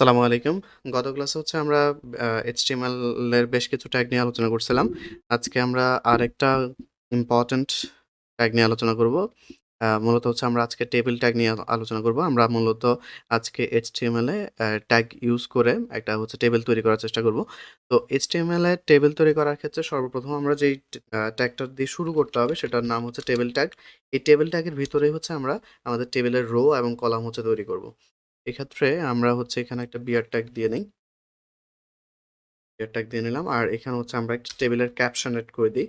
আসসালামু আলাইকুম। গত ক্লাসে আমরা HTML এর বেশ কিছু ট্যাগ নিয়ে আলোচনা করছিলাম। আজকে আমরা আরেকটা ইম্পোর্টেন্ট ট্যাগ নিয়ে আলোচনা করব। মূলত আমরা আজকে টেবিল ট্যাগ নিয়ে আলোচনা করব। আমরা মূলত আজকে HTML এ ট্যাগ ইউজ করে একটা টেবিল তৈরি করার চেষ্টা করব। তো HTML এ টেবিল তৈরি করার ক্ষেত্রে সর্বপ্রথম আমরা যেই ট্যাগটা দিয়ে শুরু করতে হবে সেটার নাম হচ্ছে টেবিল ট্যাগ। এই টেবিল ট্যাগের ভিতরেই আমারা আমাদের টেবিলের রো এবং কলাম তৈরি করব। এক্ষেত্রে আমরা এখানে একটা বিয়ার ট্যাগ দিয়ে নেই। বিয়ার ট্যাগ দিয়ে নিলাম। আর এখানে আমরা একটা টেবিলের ক্যাপশন এড করে দিই।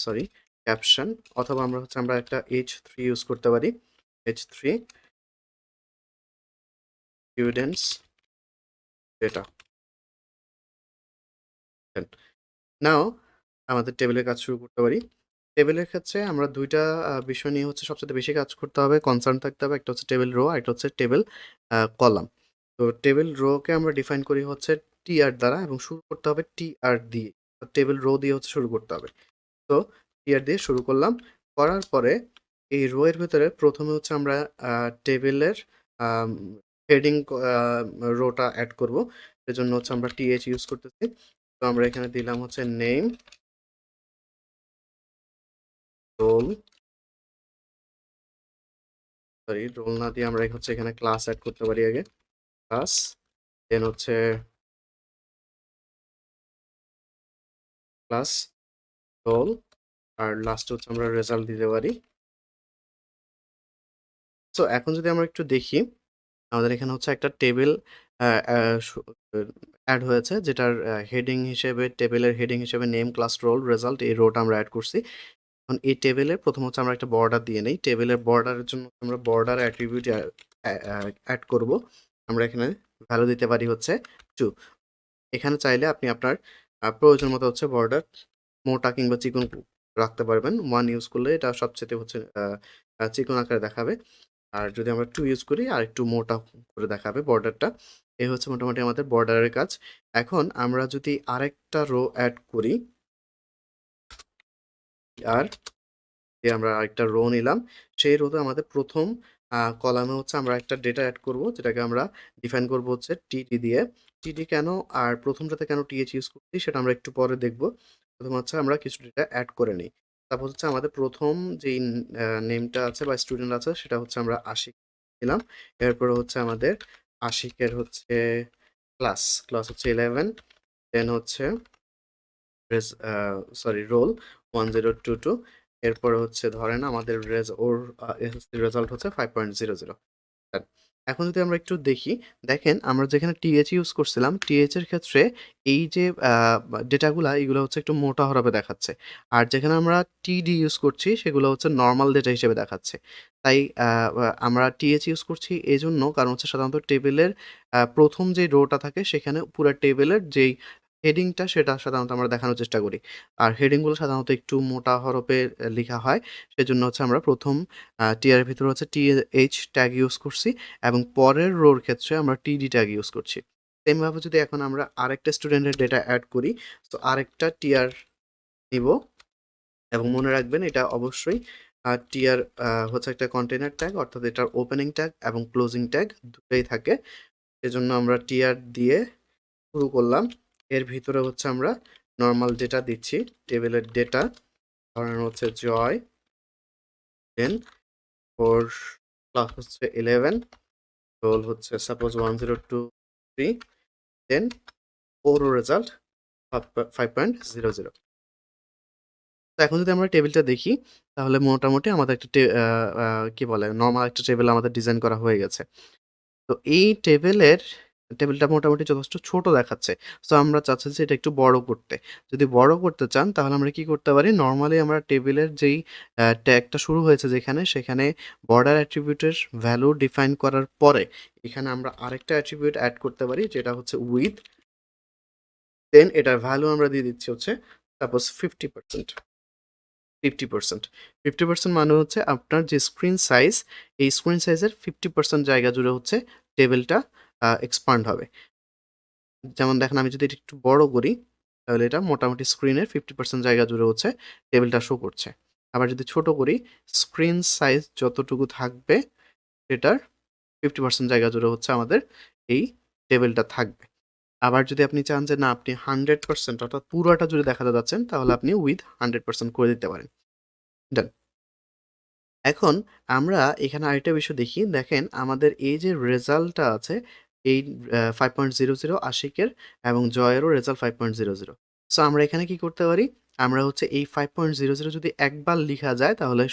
সরি, ক্যাপশন, অথবা আমরা একটা H3 ইউজ করতে পারি। H3 students data. নাও আমাদের টেবিলের কাজ শুরু করতে পারি। টেবিলের ক্ষেত্রে আমরা ২ টা বিষয় নিয়ে সবচাইতে বেশি কাজ করতে হবে, কনসার্ন থাকতে হবে। একটা টেবিল রো, আরেকটা টেবিল কলাম। তো টেবিল রো কে আমরা ডিফাইন করি tr দ্বারা এবং শুরু করতে হবে tr দিয়ে। টেবিল রো দিয়ে শুরু করতে হবে। তো tr দিয়ে শুরু করলাম। করার পরে এই রো এর ভেতরে ১ম এ আমরা টেবিলের আম হেডিং রোটা এড করব। এজন্য আমরা th ইউজ করতেছি। তো আমরা এখানে দিলাম নেম, রোল, রোল না দিয়ে আমরা এখানে ক্লাস এড করতে পারি আগে। ক্লাস, দেন ক্লাস রোল, আর লাস্টে আমরা রেজাল্ট দিতে পারি। সো এখন যদি আমরা একটু দেখি, আমাদের এখানে একটা টেবিল আ আ সু এড হয়েছে, যেটার হেডিং হিসেবে, টেবিলের হেডিং হিসেবে নেম, ক্লাস, রোল, রেজাল্ট, এই রোটা আমরা এড করছি। এখন এই টেবিলে ১ম আমরা একটা বর্ডার দিয়ে নেই। টেবিলের বর্ডারের জন্য আমরা বর্ডার অ্যাট্রিবিউট এড করব। আমরা এখানে ভ্যালু দিতে পারি 2। এখানে চাইলে আপনি আপনার প্রয়োজন মতো বর্ডার মোটা কিংবা চিকন রাখতে পারবেন। 1 ইউজ করলে এটা সবচাইতে আ আ চিকন আকারে দেখাবে। আর যদি আমরা 2 ইউজ করি আরেকটু মোটা করে দেখাবে বর্ডারটা। এই মোটামুটি আমাদের বর্ডারের কাজ। এখন আমরা যদি আরেকটা রো এড করি, আর আমরা আরেকটা রো নিলাম। সেই রোতে আমাদের ১ম কলামে আমরা একটা ডেটা এড করব, যেটাকে আমরা ডিফাইন করব টিটি দিয়ে। টিটি কেন আর ১ম টাতে কেন টিএইচ ইউজ করছি সেটা আমরা একটু পরে দেখব। ১ম আমরা কিছু ডেটা এড করে নিই। তারপর আমাদের ১ম যেই নেমটা আছে বা স্টুডেন্ট আছে সেটা আমরা আশিক দিলাম। এরপরে আমাদের আশিকের ক্লাস, ক্লাস 11, দেন রেজ আ সরি রোল 1022। এরপরে ধরেন আমাদের ওর এসএসসি রেজাল্ট 5.00। এখন যদি আমরা একটু দেখি, দেখেন আমরা যেখানে টিএইচ ইউজ করছিলাম, টিএইচ এর ক্ষেত্রে এই যে ডেটাগুলা, এগুলো একটু মোটা হরফে দেখাচ্ছে। আর যেখানে আমরা টিডি ইউজ করছি সেগুলো নরমাল ডেটা হিসেবে দেখাচ্ছে। তাই আ আ আমরা টিএইচ ইউজ করছি এজন্য, কারণ সাধারণত টেবিলের ১ম যে রোটা থাকে সেখানে পুরা টেবিলের যেই হেডিংটা সেটা সাধারণত আমরা দেখানোর চেষ্টা করি। আর হেডিংগুলো সাধারণত একটু মোটা হরফে লিখা হয়। সেজন্য আমরা ১ম টিআর এর ভিতরে টিএইচ ট্যাগ ইউজ করছি এবং পরের রোর ক্ষেত্রে আমরা টিডি ট্যাগ ইউজ করছি। সেম ভাবে যদি এখন আমরা আরেকটা স্টুডেন্টের ডেটা এড করি, তো আরেকটা টিআর নিব এবং মনে রাখবেন এটা অবশ্যই টিআর একটা কন্টেইনার ট্যাগ, অর্থাৎ এটার ওপেনিং ট্যাগ এবং ক্লোজিং ট্যাগ দুটোই থাকে। এজন্য আমরা টিআর দিয়ে শুরু করলাম। এর ভিতরে আমরা নরমাল ডেটা দিচ্ছি, টেবিলের ডেটা, ধরেন জয়, দেন ওর ক্লাস 11, রোল সাপোজ 1023, দেন ওরও রেজাল্ট 5.00। তো এখন যদি আমরা টেবিলটা দেখি, তাহলে মোটামুটি আমাদের একটা কি বলে, নরমাল একটা টেবিল আমাদের ডিজাইন করা হয়ে গেছে। তো এই টেবিলটা মোটামুটি যথেষ্ট ছোট দেখাচ্ছে। সো আমরা চাচ্ছি যে এটা একটু বড় করতে। যদি বড় করতে চান তাহলে আমরা কি করতে পারি? নরমালি আমরা টেবিলের যেই ট্যাগটা শুরু হয়েছে যেখানে, সেখানে বর্ডার অ্যাট্রিবিউটের ভ্যালু ডিফাইন করার পরে এখানে আমরা আরেকটা অ্যাট্রিবিউট এড করতে পারি, যেটা উইডথ। দেন এটার ভ্যালু আমরা দিয়ে দিচ্ছি সাপোজ 50%। 50%। 50% মানে আপনার যে স্ক্রিন সাইজ, এই স্ক্রিন সাইজের 50% জায়গা জুড়ে টেবিলটা এক্সপান্ড হবে। যেমন দেখেন, আমি যদি এটা একটু বড় করি, তাহলে এটা মোটামুটি স্ক্রিনের 50% জায়গা জুড়ে টেবিলটা শো করছে। আবার যদি ছোট করি, স্ক্রিন সাইজ যতটুকু থাকবে সেটার 50% জায়গা জুড়ে আমাদের এই টেবিলটা থাকবে। আবার যদি আপনি চান যে না আপনি 100% অর্থাৎ পুরাটা জুড়ে দেখাতে চাচ্ছেন তাহলে আপনি উইথ 100% করে দিতে পারেন। ডান। এখন আমরা এখানে আরেকটা বিষয় দেখি। দেখেন আমাদের এই যে রেজাল্টটা আছে এই 5.00 আশিকের এবং জয়েরও রেজাল্ট 5.00। সো আমরা এখানে কি করতে পারি? আমরা হচ্ছে এই 5.00 যদি একবার লিখা যায় তাহলে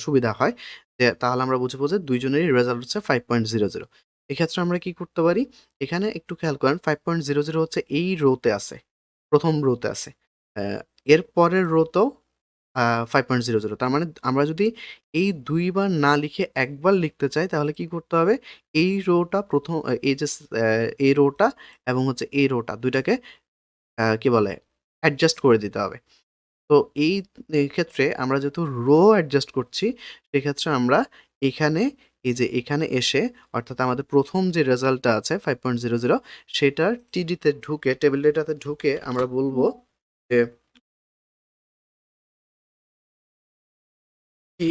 সুবিধা হয়। যে তাহলে আমরা বুঝবো যে ২ জনেরই রেজাল্ট হচ্ছে 5.00। এক্ষেত্রে আমরা কি করতে পারি? এখানে একটু খেয়াল করেন 5.00 হচ্ছে এই রোতে আছে। ১ম রোতে আছে। অ্যা এর পরের রোতেও 5.00 তার মানে আমরা যদি এই ২ বার না লিখে একবার লিখতে চাই তাহলে কি করতে হবে? এই রোটা ১ম এই যে এই রোটা এবং হচ্ছে এই রোটা ২ টাকে কি বলে? অ্যাডজাস্ট করে দিতে হবে। তো এই ক্ষেত্রে আমরা যেহেতু রো অ্যাডজাস্ট করছি, সেক্ষেত্রে আমরা এখানে এই যে এখানে এসে অর্থাৎ আমাদের ১ম যে রেজাল্টটা আছে 5.00 সেটার টিডিতে ঢুকে টেবিল ডেটাতে ঢুকে আমরা বলব যে টি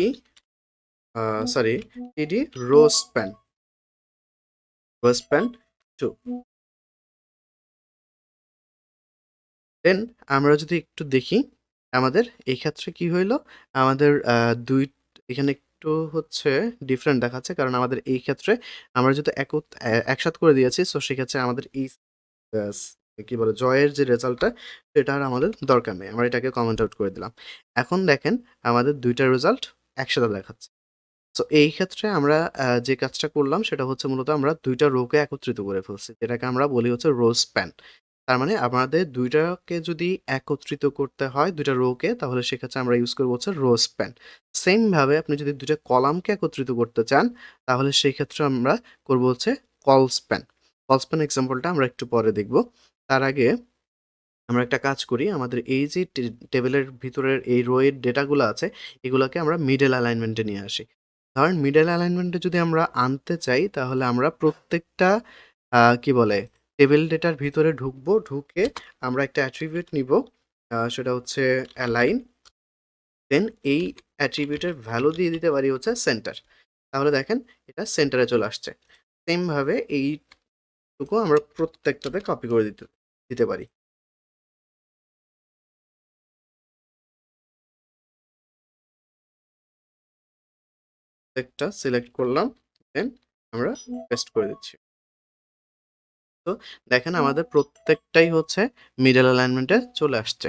সরি টিডি রো স্প্যান, রো স্প্যান 2 দেন আমরা যদি একটু দেখি, আমাদের এই ক্ষেত্রে কি হইল? আমাদের ২ এখানে একটু হচ্ছে ডিফারেন্ট দেখাচ্ছে। কারণ আমাদের এই ক্ষেত্রে আমরা যেহেতু একসাথে করে দিয়েছি, সো সেক্ষেত্রে আমাদের এই আস কি বলে? জয়ের যে রেজাল্টটা, সেটা আর আমাদের দরকার নেই। আমরা এটাকে কমেন্ট আউট করে দিলাম। এখন দেখেন আমাদের ২ টা রেজাল্ট একসাথে দেখাচ্ছে। সো এই ক্ষেত্রে আমরা যে কাজটা করলাম সেটা হচ্ছে মূলত আমরা ২ টা রোকে একত্রিত করে ফেলছি। যেটাকে আমরা বলি হচ্ছে রো স্প্যান। তার মানে আমাদের ২ টাকে যদি একত্রিত করতে হয় ২ টা রোকে তাহলে সেক্ষেত্রে আমরা ইউজ করব হচ্ছে রো স্প্যান। সেম ভাবে আপনি যদি ২ টা কলামকে একত্রিত করতে চান তাহলে সেই ক্ষেত্রে আমরা করব হচ্ছে কল স্প্যান। কল স্প্যান এক্সাম্পলটা আমরা একটু পরে দেখব। তার আগে আমরা একটা কাজ করি, আমাদের এই যে টেবিলের ভিতরের এই রো এর ডেটাগুলা আছে, এগুলাকে আমরা মিডল অ্যালাইনমেন্ট এ নিয়ে আসি। ধরেন মিডল অ্যালাইনমেন্ট এ যদি আমরা আনতে চাই, তাহলে আমরা প্রত্যেকটা কি বলে? টেবিল ডেটার ভিতরে ঢুকবো, ঢুকে আমরা একটা অ্যাট্রিবিউট নিবো। সেটা হচ্ছে অ্যালাইন, দেন এই অ্যাট্রিবিউটের ভ্যালু দিয়ে দিতে পারি হচ্ছে সেন্টার। তাহলে দেখেন এটা সেন্টারে চলে আসছে। সেম ভাবে এইটুকু আমরা প্রত্যেকটাতে কপি করে দিতে দিতে পারি। প্রত্যেকটা সিলেক্ট করলাম, দেন আমরা পেস্ট করে দিচ্ছি। তো দেখেন আমাদের প্রত্যেকটাই হচ্ছে মিডল অ্যালাইনমেন্টে চলে আসছে।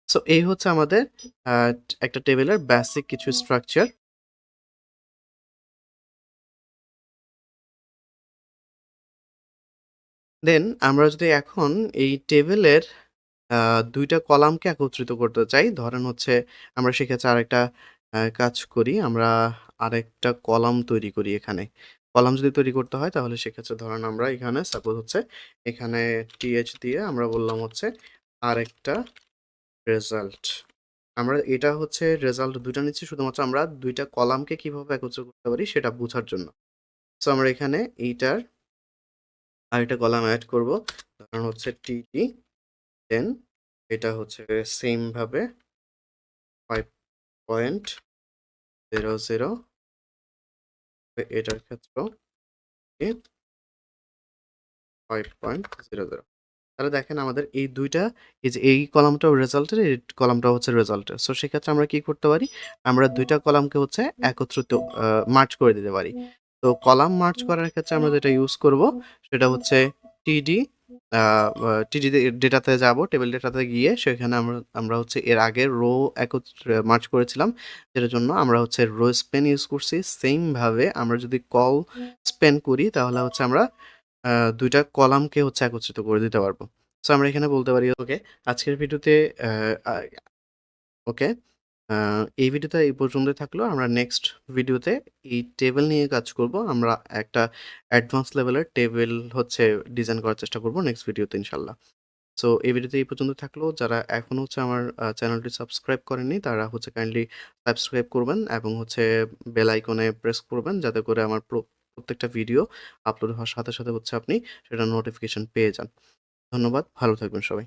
সো এই হচ্ছে আমাদের আ একটা টেবিলের বেসিক কিছু স্ট্রাকচার। দেন আমরা যদি এখন এই টেবিলের আ ২ টা কলামকে একত্রিত করতে চাই। ধরেন হচ্ছে আমরা সেক্ষেত্রে আরেকটা কাজ করি। আমরা আরেকটা কলাম তৈরি করি এখানে। কলাম যদি তৈরি করতে হয় তাহলে সেক্ষেত্রে ধরেন আমরা এখানে সাপোজ হচ্ছে এখানে টিএচ দিয়ে আমরা বললাম হচ্ছে আরেকটা রেজাল্ট। আমরা এটা হচ্ছে রেজাল্ট ২ টা নিচ্ছি শুধুমাত্র আমরা ২ টা কলামকে কিভাবে একত্র করতে পারি সেটা বুঝার জন্য। সো আমরা এখানে এইটার আরেকটা কলাম এড করব। ধরেন হচ্ছে টিটি, দেন এটা হচ্ছে সেম ভাবে 5.00 এটার ক্ষেত্রেও কি 5.00 তাহলে দেখেন আমাদের এই ২ টা এই যে এই কলামটাও রেজাল্টের, এই কলামটাও হচ্ছে রেজাল্টের। সো সেক্ষেত্রে আমরা কি করতে পারি? আমরা ২ টা কলামকে হচ্ছে একত্রিত মার্জ করে দিতে পারি। তো কলাম মার্জ করার ক্ষেত্রে আমরা যেটা ইউজ করব সেটা হচ্ছে টিডি আ আ টিডি ডেটাতে যাব, টেবিল ডেটাতে গিয়ে সেখানে আমরা আমরা হচ্ছে এর আগের রো মার্জ করেছিলাম। যেটার জন্য আমরা হচ্ছে রো স্প্যান ইউজ করছি। সেইম ভাবে আমরা যদি কল স্প্যান করি তাহলে হচ্ছে আমরা ২ টা কলামকে হচ্ছে একত্রিত করে দিতে পারবো। সো আমরা এখানে বলতে পারি ওকে, আজকের ভিডিওতে অ্যা আ ওকে, আ এই ভিডিওতে এই পর্যন্তই থাকলো। আমরা নেক্সট ভিডিওতে এই টেবল নিয়ে কাজ করব। আমরা একটা অ্যাডভান্স লেভেলের টেবল হচ্ছে ডিজাইন করার চেষ্টা করব নেক্সট ভিডিওতে ইনশাআল্লাহ। সো এই ভিডিওতে এই পর্যন্ত থাকলো। যারা এখনো হচ্ছে আমার চ্যানেলটি সাবস্ক্রাইব করেননি তারা হচ্ছে কাইন্ডলি সাবস্ক্রাইব করবেন এবং হচ্ছে বেল আইকনে প্রেস করবেন যাতে করে আমার প্রত্যেকটা ভিডিও আপলোড হওয়ার সাথে, সাথে হচ্ছে আপনি সেটার নোটিফিকেশন পেয়ে যান। ধন্যবাদ। ভালো থাকবেন সবাই।